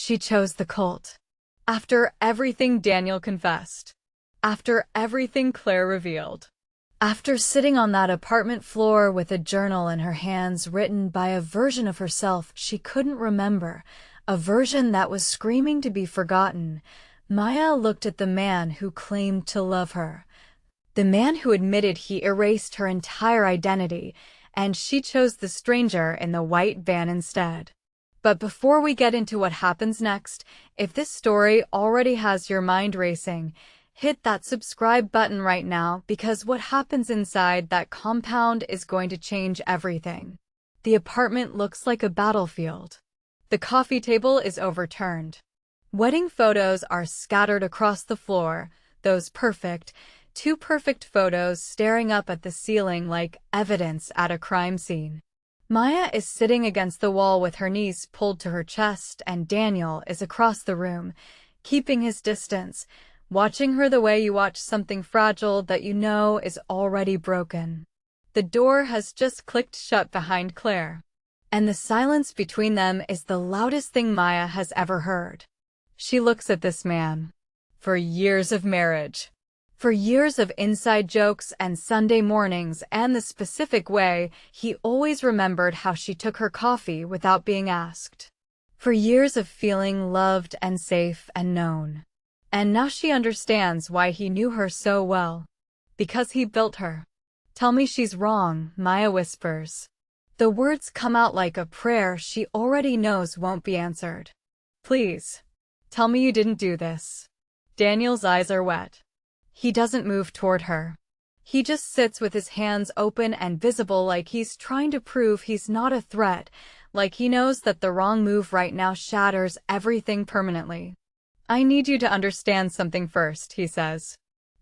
She chose the cult. After everything Daniel confessed. After everything Claire revealed. After sitting on that apartment floor with a journal in her hands written by a version of herself she couldn't remember, a version that was screaming to be forgotten, Maya looked at the man who claimed to love her. The man who admitted he erased her entire identity, and she chose the stranger in the white van instead. But before we get into what happens next, if this story already has your mind racing, hit that subscribe button right now because what happens inside that compound is going to change everything. The apartment looks like a battlefield. The coffee table is overturned. Wedding photos are scattered across the floor, those too perfect photos staring up at the ceiling like evidence at a crime scene. Maya is sitting against the wall with her knees pulled to her chest, and Daniel is across the room, keeping his distance, watching her the way you watch something fragile that you know is already broken. The door has just clicked shut behind Claire, and the silence between them is the loudest thing Maya has ever heard. She looks at this man. For years of marriage. For years of inside jokes and Sunday mornings and the specific way he always remembered how she took her coffee without being asked. For years of feeling loved and safe and known. And now she understands why he knew her so well. Because he built her. Tell me she's wrong, Maya whispers. The words come out like a prayer she already knows won't be answered. Please. Tell me you didn't do this. Daniel's eyes are wet. He doesn't move toward her. He just sits with his hands open and visible like he's trying to prove he's not a threat, like he knows that the wrong move right now shatters everything permanently. I need you to understand something first, he says.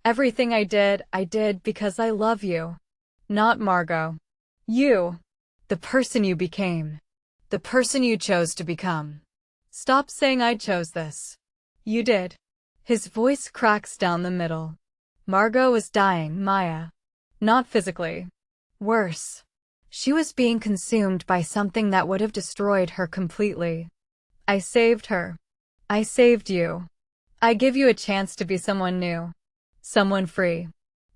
Everything I did because I love you. Not Margot. You. The person you became. The person you chose to become. Stop saying I chose this. You did. His voice cracks down the middle. Margot was dying, Maya. Not physically. Worse. She was being consumed by something that would have destroyed her completely. I saved her. I saved you. I give you a chance to be someone new. Someone free.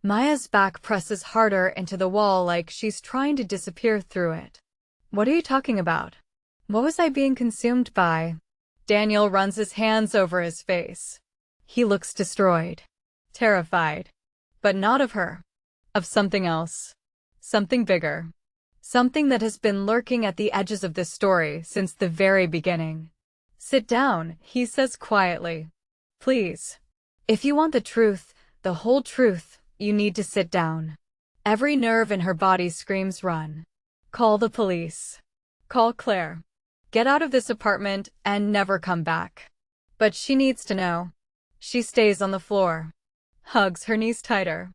Maya's back presses harder into the wall like she's trying to disappear through it. What are you talking about? What was I being consumed by? Daniel runs his hands over his face. He looks destroyed. Terrified. But not of her. Of something else. Something bigger. Something that has been lurking at the edges of this story since the very beginning. Sit down, he says quietly. Please. If you want the truth, the whole truth, you need to sit down. Every nerve in her body screams run. Call the police. Call Claire. Get out of this apartment and never come back. But she needs to know. She stays on the floor. Hugs her knees tighter.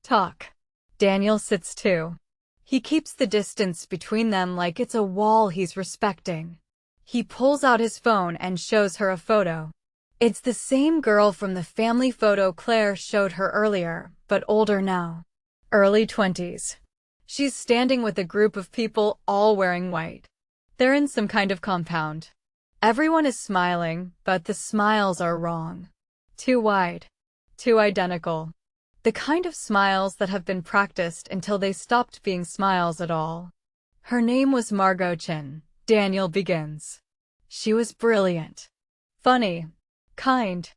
Talk. Daniel sits too. He keeps the distance between them like it's a wall he's respecting. He pulls out his phone and shows her a photo. It's the same girl from the family photo Claire showed her earlier, but older now. Early 20s. She's standing with a group of people all wearing white. They're in some kind of compound. Everyone is smiling, but the smiles are wrong. Too wide. Too identical. The kind of smiles that have been practiced until they stopped being smiles at all. Her name was Margot Chin. Daniel begins. She was brilliant. Funny. Kind.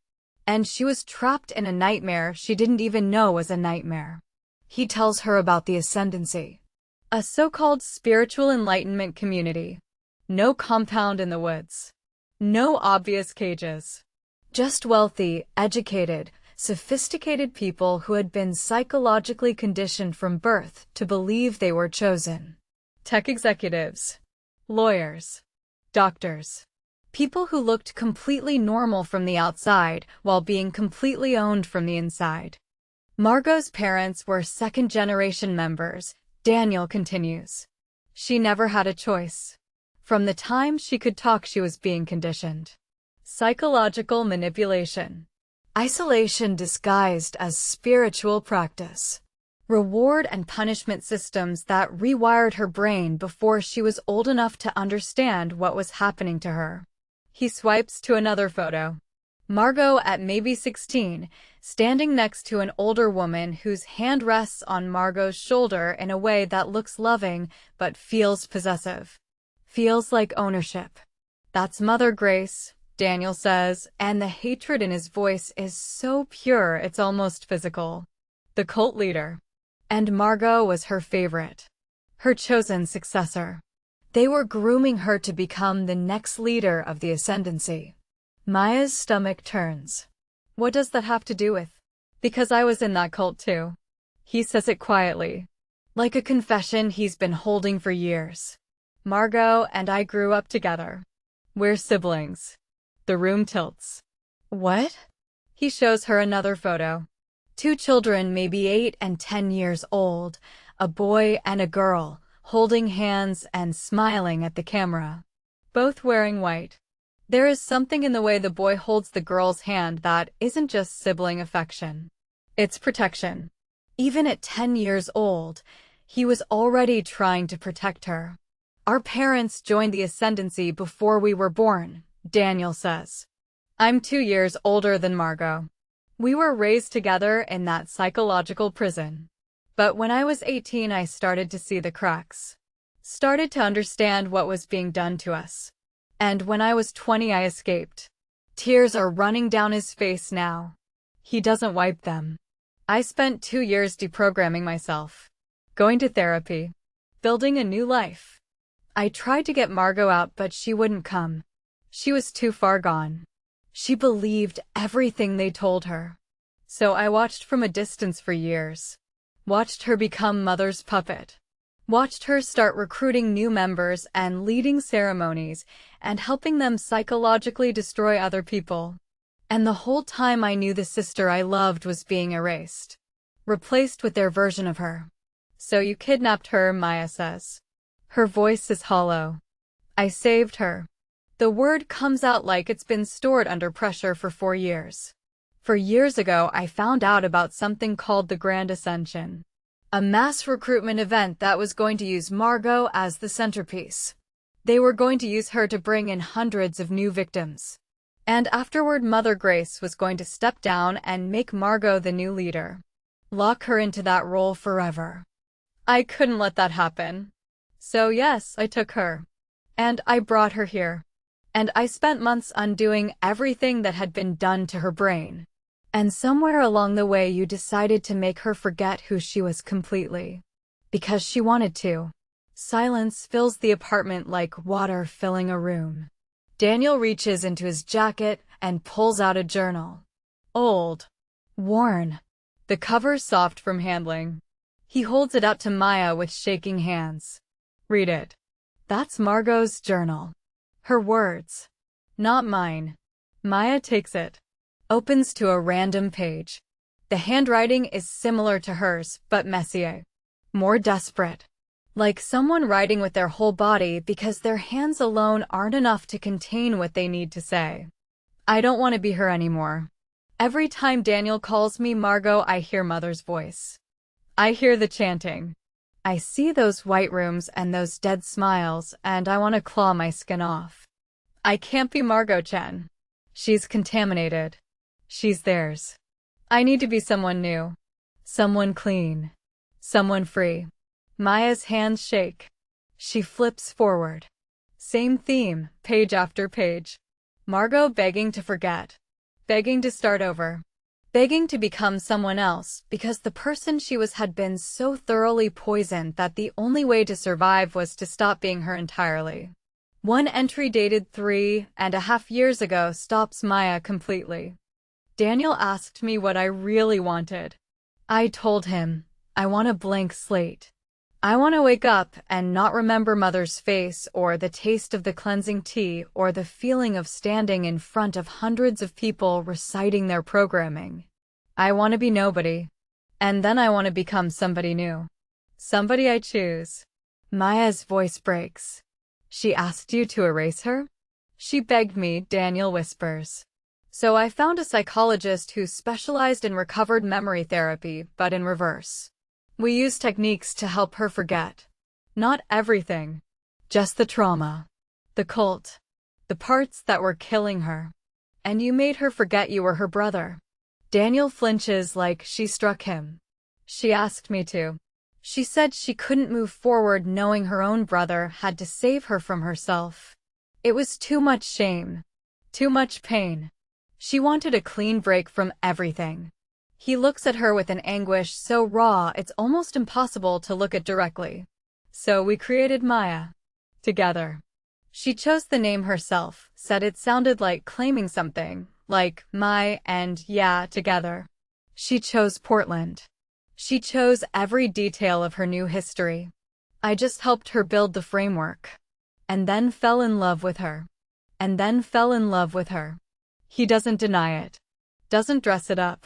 And she was trapped in a nightmare she didn't even know was a nightmare. He tells her about the Ascendancy. A so-called spiritual enlightenment community. No compound in the woods. No obvious cages. Just wealthy, educated, sophisticated people who had been psychologically conditioned from birth to believe they were chosen. Tech executives. Lawyers. Doctors. People who looked completely normal from the outside while being completely owned from the inside. Margot's parents were second-generation members, Daniel continues. She never had a choice. From the time she could talk she was being conditioned. Psychological manipulation. Isolation disguised as spiritual practice. Reward and punishment systems that rewired her brain before she was old enough to understand what was happening to her. He swipes to another photo. Margot at maybe 16, standing next to an older woman whose hand rests on Margot's shoulder in a way that looks loving but feels possessive. Feels like ownership. "That's Mother Grace," Daniel says, and the hatred in his voice is so pure it's almost physical. The cult leader. And Margot was her favorite. Her chosen successor. They were grooming her to become the next leader of the ascendancy. Maya's stomach turns. "What does that have to do with?" "Because I was in that cult too." He says it quietly, like a confession he's been holding for years. "Margot and I grew up together. We're siblings." The room tilts. "What?" He shows her another photo. Two children, maybe 8 and 10 years old, a boy and a girl, holding hands and smiling at the camera. Both wearing white. There is something in the way the boy holds the girl's hand that isn't just sibling affection. It's protection. Even at 10 years old, he was already trying to protect her. "Our parents joined the ascendancy before we were born," Daniel says. "I'm 2 years older than Margot. We were raised together in that psychological prison. But when I was 18, I started to see the cracks. Started to understand what was being done to us. And when I was 20, I escaped." Tears are running down his face now. He doesn't wipe them. "I spent 2 years deprogramming myself. Going to therapy. Building a new life. I tried to get Margot out, but she wouldn't come. She was too far gone. She believed everything they told her. So I watched from a distance for years. Watched her become Mother's puppet. Watched her start recruiting new members and leading ceremonies and helping them psychologically destroy other people. And the whole time I knew the sister I loved was being erased. Replaced with their version of her." "So you kidnapped her," Maya says. Her voice is hollow. "I saved her." The word comes out like it's been stored under pressure for 4 years. "For years ago, I found out about something called the Grand Ascension. A mass recruitment event that was going to use Margot as the centerpiece. They were going to use her to bring in hundreds of new victims. And afterward, Mother Grace was going to step down and make Margot the new leader. Lock her into that role forever. I couldn't let that happen. So yes, I took her. And I brought her here. And I spent months undoing everything that had been done to her brain. And somewhere along the way you decided to make her forget who she was completely. Because she wanted to." Silence fills the apartment like water filling a room. Daniel reaches into his jacket and pulls out a journal. Old. Worn. The cover soft from handling. He holds it out to Maya with shaking hands. "Read it." "That's Margot's journal. Her words. Not mine." Maya takes it. Opens to a random page. The handwriting is similar to hers, but messier. More desperate. Like someone writing with their whole body because their hands alone aren't enough to contain what they need to say. "I don't want to be her anymore. Every time Daniel calls me Margot, I hear Mother's voice. I hear the chanting. I see those white rooms and those dead smiles, and I want to claw my skin off. I can't be Margot Chen. She's contaminated. She's theirs. I need to be someone new. Someone clean. Someone free." Maya's hands shake. She flips forward. Same theme, page after page. Margot begging to forget. Begging to start over. Begging to become someone else because the person she was had been so thoroughly poisoned that the only way to survive was to stop being her entirely. One entry dated 3.5 years ago stops Maya completely. "Daniel asked me what I really wanted. I told him, I want a blank slate. I want to wake up and not remember Mother's face or the taste of the cleansing tea or the feeling of standing in front of hundreds of people reciting their programming. I want to be nobody. And then I want to become somebody new. Somebody I choose." Maya's voice breaks. "She asked you to erase her?" "She begged me," Daniel whispers. "So I found a psychologist who specialized in recovered memory therapy, but in reverse. We used techniques to help her forget. Not everything. Just the trauma. The cult. The parts that were killing her. And you made her forget you were her brother. Daniel flinches like she struck him. She asked me to. She said she couldn't move forward knowing her own brother had to save her from herself. It was too much shame. Too much pain. She wanted a clean break from everything. He looks at her with an anguish so raw it's almost impossible to look at directly. So we created Maya. Together. She chose the name herself, said it sounded like claiming something, like my and yeah together. She chose Portland. She chose every detail of her new history. I just helped her build the framework. And then fell in love with her. And then fell in love with her. He doesn't deny it. Doesn't dress it up.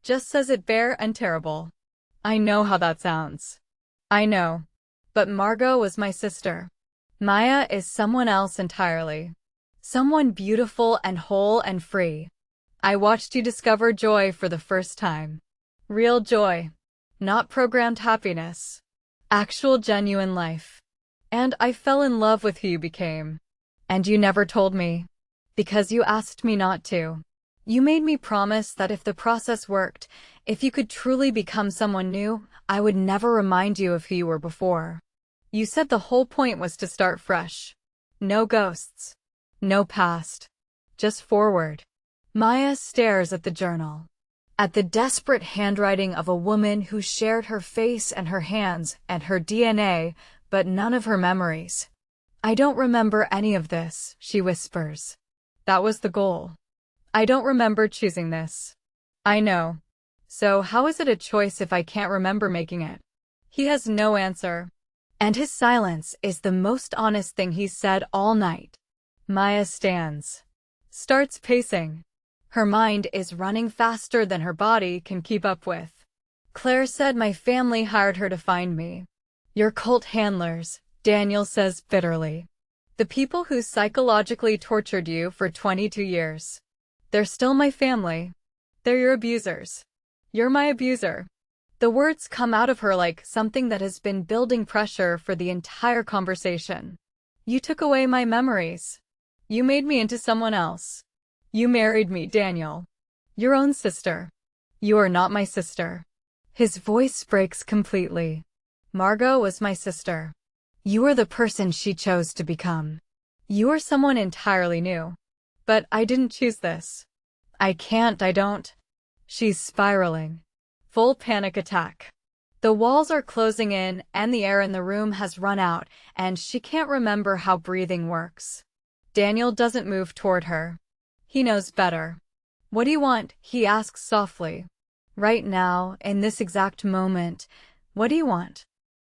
Just says it bare and terrible. I know how that sounds. I know. But Margot was my sister. Maya is someone else entirely. Someone beautiful and whole and free. I watched you discover joy for the first time. Real joy. Not programmed happiness. Actual genuine life. And I fell in love with who you became. And you never told me. Because you asked me not to. You made me promise that if the process worked, if you could truly become someone new, I would never remind you of who you were before. You said the whole point was to start fresh. No ghosts. No past. Just forward. Maya stares at the journal. At the desperate handwriting of a woman who shared her face and her hands and her DNA, but none of her memories. I don't remember any of this, she whispers. That was the goal. I don't remember choosing this. I know. So how is it a choice if I can't remember making it? He has no answer. And his silence is the most honest thing he's said all night. Maya stands. Starts pacing. Her mind is running faster than her body can keep up with. Claire said my family hired her to find me. Your cult handlers, Daniel says bitterly. The people who psychologically tortured you for 22 years. They're still my family. They're your abusers. You're my abuser. The words come out of her like something that has been building pressure for the entire conversation. You took away my memories. You made me into someone else. You married me, Daniel. Your own sister. You are not my sister. His voice breaks completely. Margot was my sister. You are the person she chose to become. You are someone entirely new. But I didn't choose this. I don't. She's spiraling. Full panic attack. The walls are closing in and the air in the room has run out and she can't remember how breathing works. Daniel doesn't move toward her. He knows better. What do you want? He asks softly. Right now, in this exact moment, what do you want?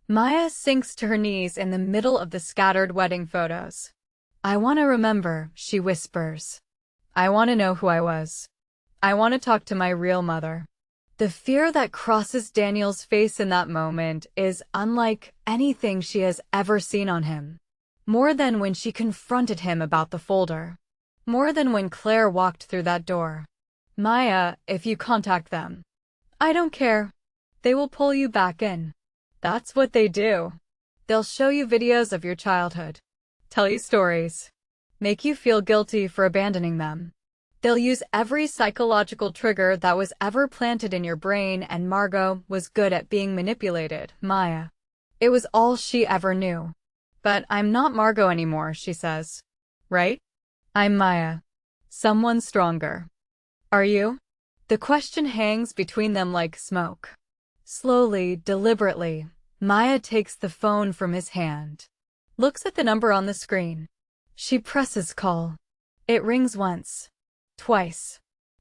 Maya sinks to her knees in the middle of the scattered wedding photos. I want to remember, she whispers. I want to know who I was. I want to talk to my real mother. The fear that crosses Daniel's face in that moment is unlike anything she has ever seen on him. More than when she confronted him about the folder. More than when Claire walked through that door. Maya, if you contact them. I don't care. They will pull you back in. That's what they do. They'll show you videos of your childhood. Tell you stories. Make you feel guilty for abandoning them. They'll use every psychological trigger that was ever planted in your brain, and Margot was good at being manipulated, Maya. It was all she ever knew. But I'm not Margot anymore, she says. Right? I'm Maya. Someone stronger. Are you? The question hangs between them like smoke. Slowly, deliberately, Maya takes the phone from his hand. Looks at the number on the screen. She presses call. It rings once. Twice.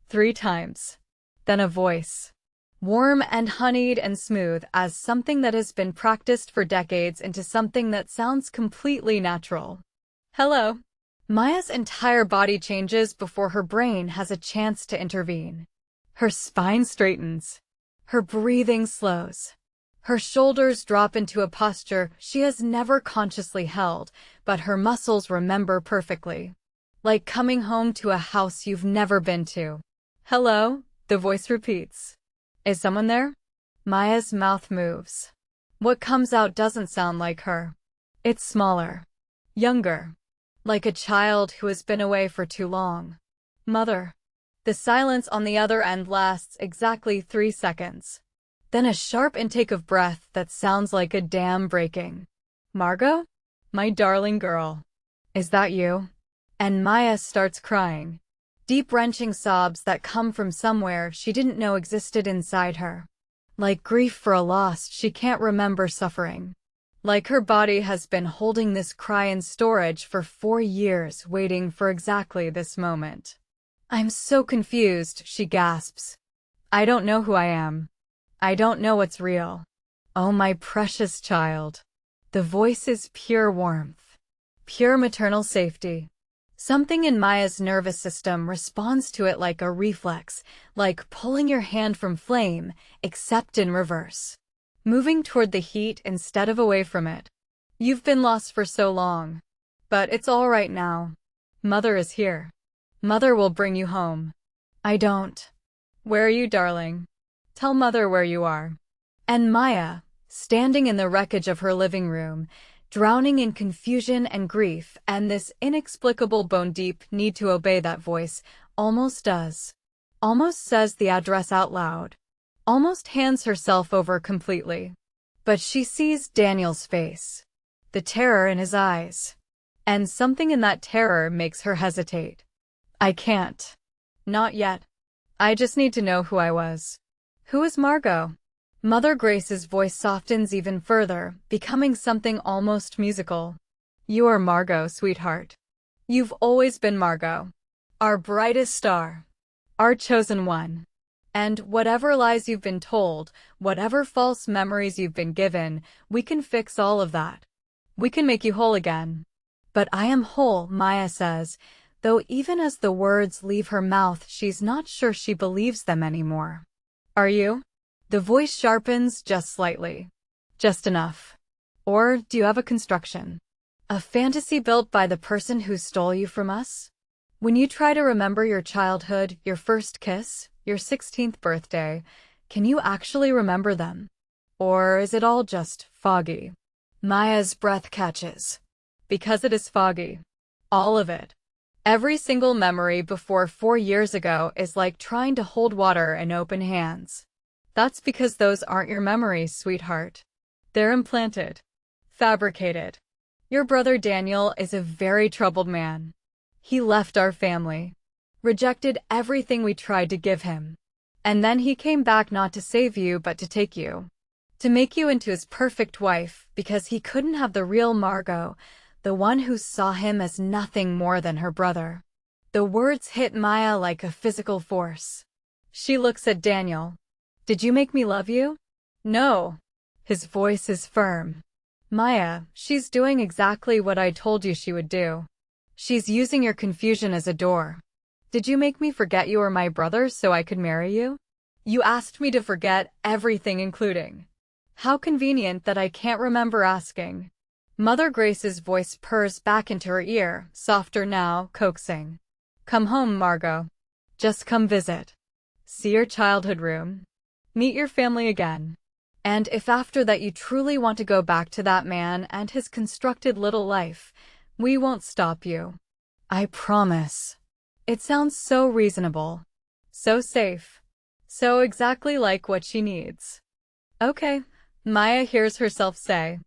3 times. Then a voice. Warm and honeyed and smooth as something that has been practiced for decades into something that sounds completely natural. Hello. Maya's entire body changes before her brain has a chance to intervene. Her spine straightens. Her breathing slows. Her shoulders drop into a posture she has never consciously held, but her muscles remember perfectly. Like coming home to a house you've never been to. Hello, the voice repeats. Is someone there? Maya's mouth moves. What comes out doesn't sound like her. It's smaller. Younger. like a child who has been away for too long. Mother. The silence on the other end lasts exactly 3 seconds. Then a sharp intake of breath that sounds like a dam breaking. Margot? My darling girl. Is that you? And Maya starts crying. Deep wrenching sobs that come from somewhere she didn't know existed inside her. Like grief for a loss she can't remember suffering. Like her body has been holding this cry in storage for 4 years, waiting for exactly this moment. I'm so confused, she gasps. I don't know who I am. I don't know what's real. Oh, my precious child. The voice is pure warmth. Pure maternal safety. Something in Maya's nervous system responds to it like a reflex, like pulling your hand from flame, except in reverse. Moving toward the heat instead of away from it. You've been lost for so long. But it's all right now. Mother is here. Mother will bring you home. I don't. Where are you, darling? Tell Mother where you are. And Maya, standing in the wreckage of her living room, drowning in confusion and grief and this inexplicable bone-deep need to obey that voice, almost does. Almost says the address out loud. Almost hands herself over completely. But she sees Daniel's face. The terror in his eyes. And something in that terror makes her hesitate. I can't. Not yet. I just need to know who I was. Who is Margot? Mother Grace's voice softens even further, becoming something almost musical. You are Margot, sweetheart. You've always been Margot. Our brightest star. Our chosen one. And whatever lies you've been told, whatever false memories you've been given, we can fix all of that. We can make you whole again. But I am whole, Maya says, though even as the words leave her mouth she's not sure she believes them anymore. Are you? The voice sharpens just slightly. Just enough. Or do you have a construction? A fantasy built by the person who stole you from us? When you try to remember your childhood, your first kiss, your 16th birthday, can you actually remember them? Or is it all just foggy? Maya's breath catches. Because it is foggy. All of it. Every single memory before 4 years ago is like trying to hold water in open hands. That's because those aren't your memories, sweetheart. They're implanted. Fabricated. Your brother Daniel is a very troubled man. He left our family. Rejected everything we tried to give him. And then he came back not to save you but to take you. To make you into his perfect wife because he couldn't have the real Margot, the one who saw him as nothing more than her brother. The words hit Maya like a physical force. She looks at Daniel. Did you make me love you? No. His voice is firm. Maya, she's doing exactly what I told you she would do. She's using your confusion as a door. Did you make me forget you were my brother so I could marry you? You asked me to forget everything including. How convenient that I can't remember asking. Mother Grace's voice purrs back into her ear, softer now, coaxing. Come home, Margot. Just come visit. See your childhood room. Meet your family again. And if after that you truly want to go back to that man and his constructed little life, we won't stop you. I promise. It sounds so reasonable. So safe. So exactly like what she needs. Okay, Maya hears herself say.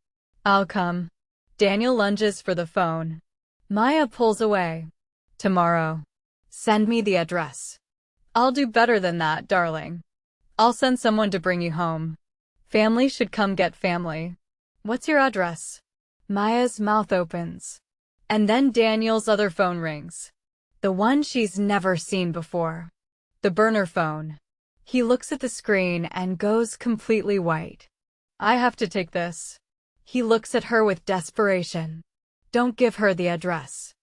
I'll come. Daniel lunges for the phone. Maya pulls away. Tomorrow. Send me the address. I'll do better than that, darling. I'll send someone to bring you home. Family should come get family. What's your address? Maya's mouth opens. And then Daniel's other phone rings. The one she's never seen before. The burner phone. He looks at the screen and goes completely white. I have to take this. He looks at her with desperation. Don't give her the address.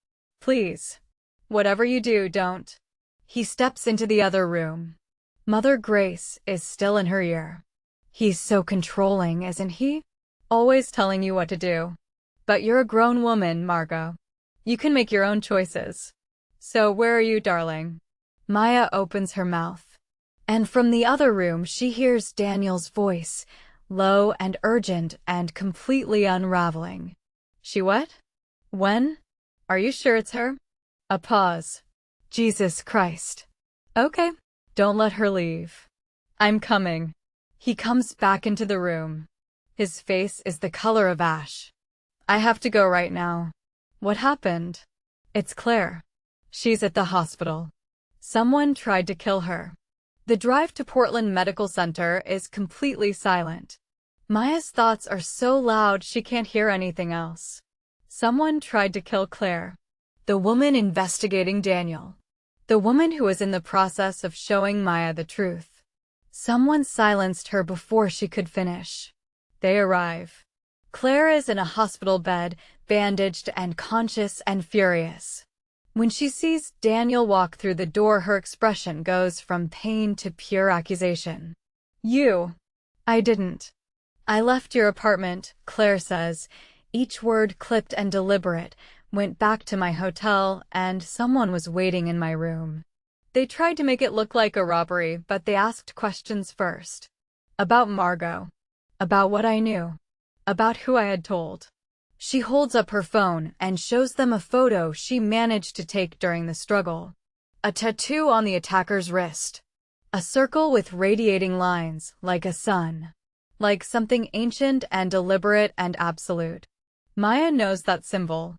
Please. Whatever you do, don't. He steps into the other room. Mother Grace is still in her ear. He's so controlling, isn't he? Always telling you what to do. But you're a grown woman, Margot. You can make your own choices. So where are you, darling? Maya opens her mouth. And from the other room she hears Daniel's voice, low and urgent and completely unraveling. She what? When? Are you sure it's her? A pause. Jesus Christ. Okay. Don't let her leave. I'm coming. He comes back into the room. His face is the color of ash. I have to go right now. What happened? It's Claire. She's at the hospital. Someone tried to kill her. The drive to Portland Medical Center is completely silent. Maya's thoughts are so loud she can't hear anything else. Someone tried to kill Claire. The woman investigating Daniel. The woman who was in the process of showing Maya the truth. Someone silenced her before she could finish. They arrive. Claire is in a hospital bed, bandaged and conscious and furious. When she sees Daniel walk through the door, her expression goes from pain to pure accusation. You. I didn't. I left your apartment, Claire says, each word clipped and deliberate, went back to my hotel, and someone was waiting in my room. They tried to make it look like a robbery, but they asked questions first. About Margot. About what I knew. About who I had told. She holds up her phone and shows them a photo she managed to take during the struggle. A tattoo on the attacker's wrist. A circle with radiating lines, like a sun. Like something ancient and deliberate and absolute. Maya knows that symbol.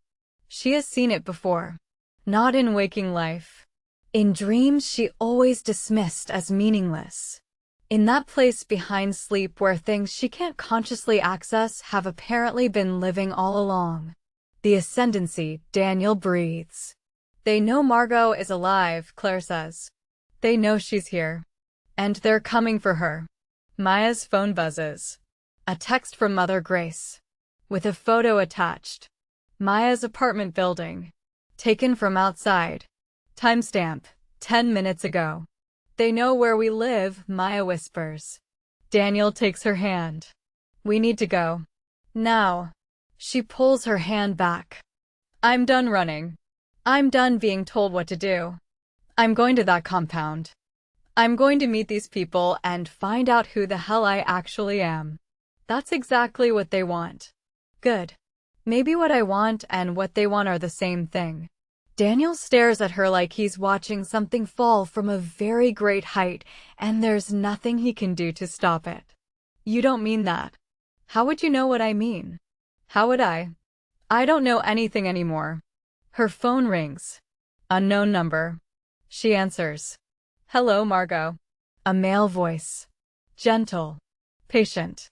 She has seen it before. Not in waking life. In dreams she always dismissed as meaningless. In that place behind sleep where things she can't consciously access have apparently been living all along. The ascendancy, Daniel breathes. They know Margot is alive, Claire says. They know she's here. And they're coming for her. Maya's phone buzzes. A text from Mother Grace. With a photo attached. Maya's apartment building. Taken from outside. Timestamp, 10 minutes ago. They know where we live, Maya whispers. Daniel takes her hand. We need to go. Now. She pulls her hand back. I'm done running. I'm done being told what to do. I'm going to that compound. I'm going to meet these people and find out who the hell I actually am. That's exactly what they want. Good. Maybe what I want and what they want are the same thing. Daniel stares at her like he's watching something fall from a very great height, and there's nothing he can do to stop it. You don't mean that. How would you know what I mean? How would I? I don't know anything anymore. Her phone rings. Unknown number. She answers. Hello, Margot. A male voice. Gentle. Patient.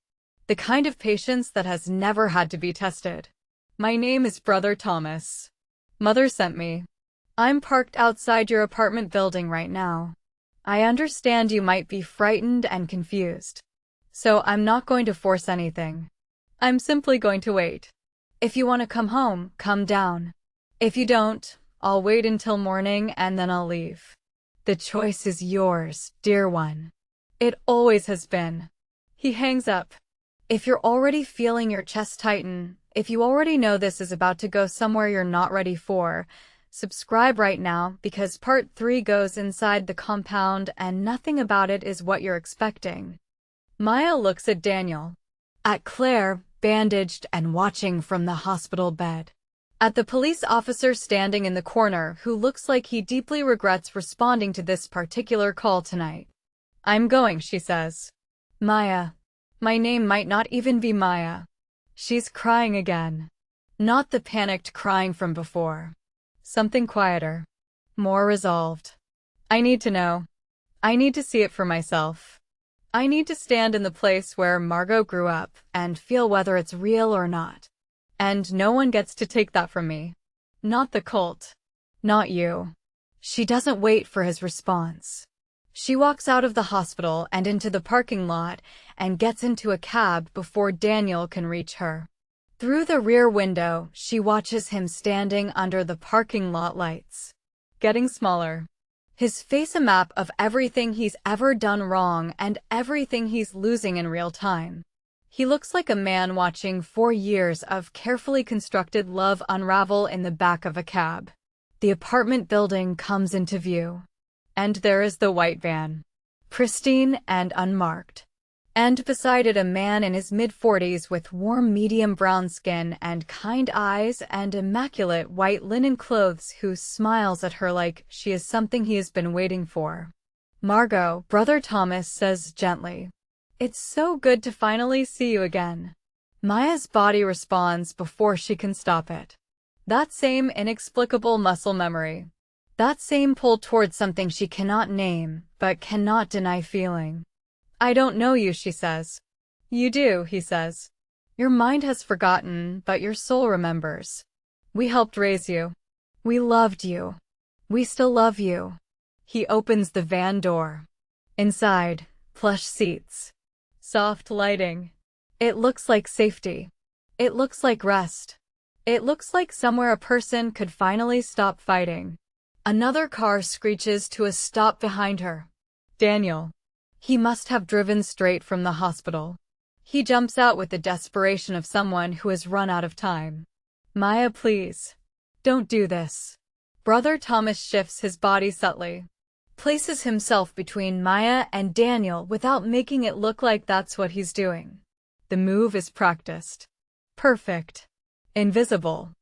The kind of patience that has never had to be tested. My name is Brother Thomas. Mother sent me. I'm parked outside your apartment building right now. I understand you might be frightened and confused. So I'm not going to force anything. I'm simply going to wait. If you want to come home, come down. If you don't, I'll wait until morning and then I'll leave. The choice is yours, dear one. It always has been. He hangs up. If you're already feeling your chest tighten, if you already know this is about to go somewhere you're not ready for, subscribe right now because part 3 goes inside the compound and nothing about it is what you're expecting. Maya looks at Daniel. At Claire, bandaged and watching from the hospital bed. At the police officer standing in the corner who looks like he deeply regrets responding to this particular call tonight. I'm going, she says. Maya. My name might not even be Maya. She's crying again. Not the panicked crying from before. Something quieter. More resolved. I need to know. I need to see it for myself. I need to stand in the place where Margot grew up and feel whether it's real or not. And no one gets to take that from me. Not the cult. Not you. She doesn't wait for his response. She walks out of the hospital and into the parking lot and gets into a cab before Daniel can reach her. Through the rear window, she watches him standing under the parking lot lights. Getting smaller. His face a map of everything he's ever done wrong and everything he's losing in real time. He looks like a man watching 4 years of carefully constructed love unravel in the back of a cab. The apartment building comes into view. And there is the white van. Pristine and unmarked. And beside it a man in his mid-40s with warm medium brown skin and kind eyes and immaculate white linen clothes who smiles at her like she is something he has been waiting for. "Margot," Brother Thomas says gently. "It's so good to finally see you again." Maya's body responds before she can stop it. That same inexplicable muscle memory. That same pull towards something she cannot name, but cannot deny feeling. "I don't know you," she says. "You do," he says. "Your mind has forgotten, but your soul remembers. We helped raise you. We loved you. We still love you." He opens the van door. Inside, plush seats. Soft lighting. It looks like safety. It looks like rest. It looks like somewhere a person could finally stop fighting. Another car screeches to a stop behind her. Daniel. He must have driven straight from the hospital. He jumps out with the desperation of someone who has run out of time. "Maya, please. Don't do this." Brother Thomas shifts his body subtly. Places himself between Maya and Daniel without making it look like that's what he's doing. The move is practiced. Perfect. Invisible.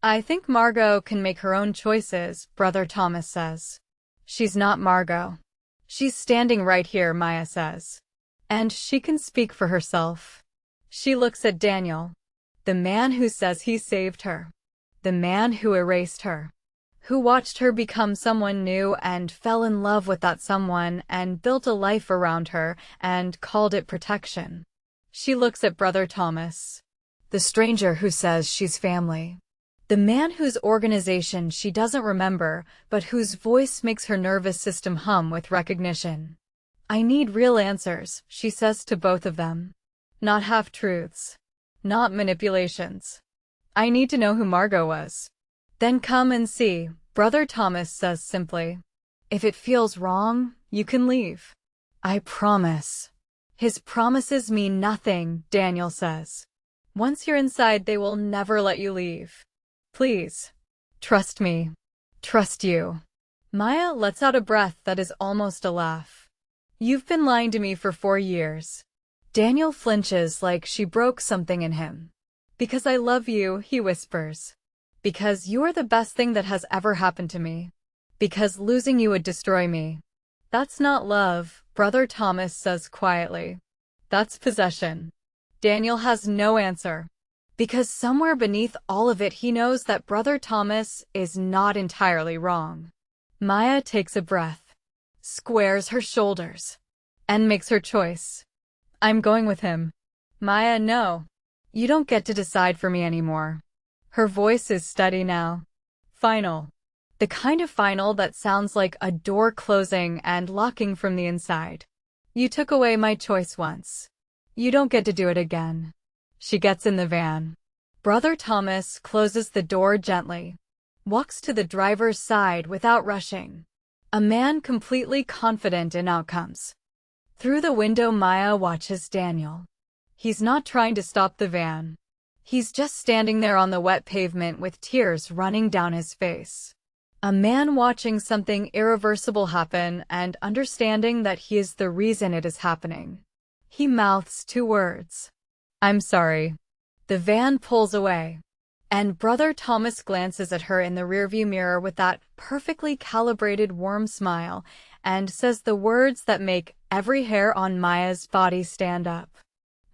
"I think Margot can make her own choices," Brother Thomas says. "She's not Margot. She's standing right here," Maya says. "And she can speak for herself." She looks at Daniel. The man who says he saved her. The man who erased her. Who watched her become someone new and fell in love with that someone and built a life around her and called it protection. She looks at Brother Thomas. The stranger who says she's family. The man whose organization she doesn't remember, but whose voice makes her nervous system hum with recognition. "I need real answers," she says to both of them. "Not half-truths. Not manipulations. I need to know who Margot was." "Then come and see," Brother Thomas says simply. "If it feels wrong, you can leave. I promise." His promises mean nothing, Daniel says. "Once you're inside, they will never let you leave. Please. Trust me. Trust you." Maya lets out a breath that is almost a laugh. "You've been lying to me for 4 years. Daniel flinches like she broke something in him. "Because I love you," he whispers. "Because you're the best thing that has ever happened to me. Because losing you would destroy me." "That's not love," Brother Thomas says quietly. "That's possession." Daniel has no answer. Because somewhere beneath all of it he knows that Brother Thomas is not entirely wrong. Maya takes a breath, squares her shoulders, and makes her choice. "I'm going with him." "Maya, no. You don't get to decide for me anymore." Her voice is steady now. Final. The kind of final that sounds like a door closing and locking from the inside. "You took away my choice once. You don't get to do it again." She gets in the van. Brother Thomas closes the door gently, walks to the driver's side without rushing. A man completely confident in outcomes. Through the window Maya watches Daniel. He's not trying to stop the van. He's just standing there on the wet pavement with tears running down his face. A man watching something irreversible happen and understanding that he is the reason it is happening. He mouths 2 words. "I'm sorry." The van pulls away, and Brother Thomas glances at her in the rearview mirror with that perfectly calibrated warm smile and says the words that make every hair on Maya's body stand up.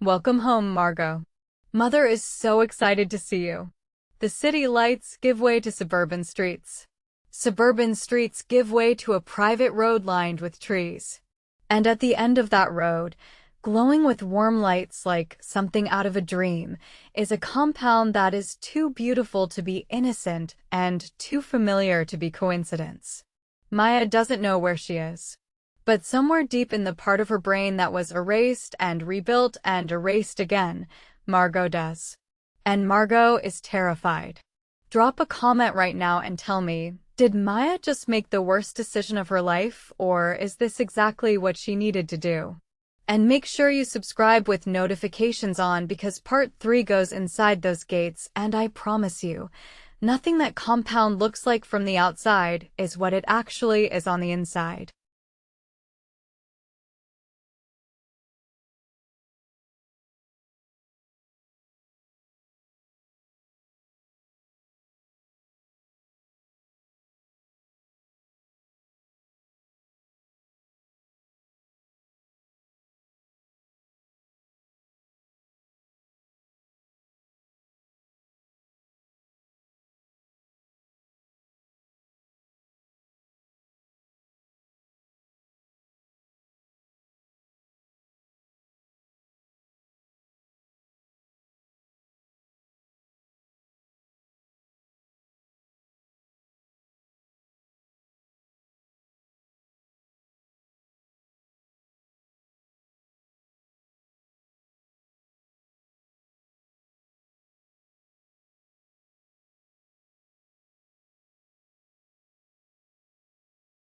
"Welcome home, Margot. Mother is so excited to see you." The city lights give way to suburban streets. Suburban streets give way to a private road lined with trees. And at the end of that road, glowing with warm lights like something out of a dream, is a compound that is too beautiful to be innocent and too familiar to be coincidence. Maya doesn't know where she is. But somewhere deep in the part of her brain that was erased and rebuilt and erased again, Margot does. And Margot is terrified. Drop a comment right now and tell me, did Maya just make the worst decision of her life, or is this exactly what she needed to do? And make sure you subscribe with notifications on because part 3 goes inside those gates, and I promise you, nothing that compound looks like from the outside is what it actually is on the inside.